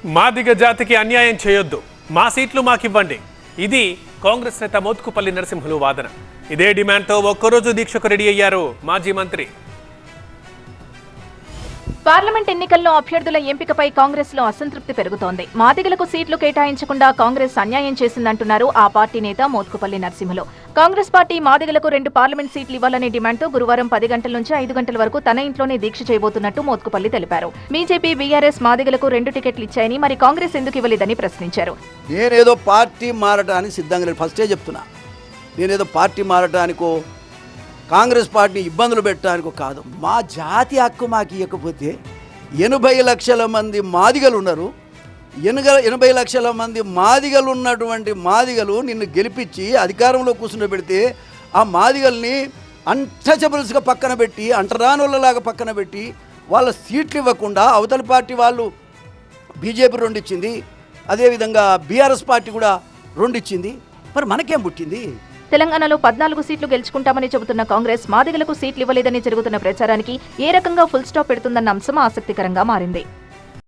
మాదిగ జాతికి అన్యాయం చేయొద్దు, మా సీట్లు మాకివ్వండి. ఇది కాంగ్రెస్ నేత మోత్కుపల్లి నరసింహులు వాదన. ఇదే డిమాండ్తో ఒక్కరోజు దీక్షకు రెడీ అయ్యారు మాజీ మంత్రి. పార్లమెంట్ ఎన్నికల్లో అభ్యర్థుల ఎంపికపై కాంగ్రెస్ లో అసంతృప్తి పెరుగుతోంది. మాదిగలకు సీట్లు కేటాయించకుండా కాంగ్రెస్ అన్యాయం చేసిందంటున్నారు ఆ పార్టీ నేత మోత్కుపల్లి నరసింహులు. కాంగ్రెస్ పార్టీ మాదిగలకు 2 పార్లమెంట్ సీట్లు ఇవ్వాలనే డిమాండ్తో గురువారం 10 గంటల నుంచి 5 గంటల వరకు తన ఇంట్లోనే దీక్ష చేయబోతున్నట్టు మోత్కుపల్లి తెలిపారు. బీజేపీ, బీఆర్ఎస్ మాదిగలకు 2 టికెట్లు ఇచ్చాయని మరి కాంగ్రెస్ ఎందుకు ఇవ్వలేదని ప్రశ్నించారు. నేనేదో పార్టీ మారటానికి సిద్ధంగా లేదు, ఫస్టే చెప్తున్నా. నేనేదో పార్టీ మారటానికో కాంగ్రెస్ పార్టీని ఇబ్బందులు పెట్టడానికో కాదు. మా జాతి హక్కు మాకు ఇవ్వకపోతే 80 లక్షల మంది మాదిగలు ఉన్నారు. 80 లక్షల మంది మాదిగలు ఉన్నటువంటి మాదిగలు నిన్ను గెలిపించి అధికారంలో కూర్చుండబెడితే ఆ మాదిగల్ని అన్టచబుల్స్గా పక్కన పెట్టి, అంటరానులలాగా పక్కన పెట్టి వాళ్ళ సీట్లు ఇవ్వకుండా అవతలి పార్టీ వాళ్ళు బీజేపీ 2 ఇచ్చింది, అదేవిధంగా బీఆర్ఎస్ పార్టీ కూడా 2 ఇచ్చింది. మరి మనకేం పుట్టింది? తెలంగాణలో 14 సీట్లు గెలుచుకుంటామని చెబుతున్న కాంగ్రెస్ మాదిగలకు సీట్లు ఇవ్వలేదని జరుగుతున్న ప్రచారానికి ఏ రకంగా ఫుల్ స్టాప్ పెడుతుందన్న అంశం ఆసక్తికరంగా మారింది.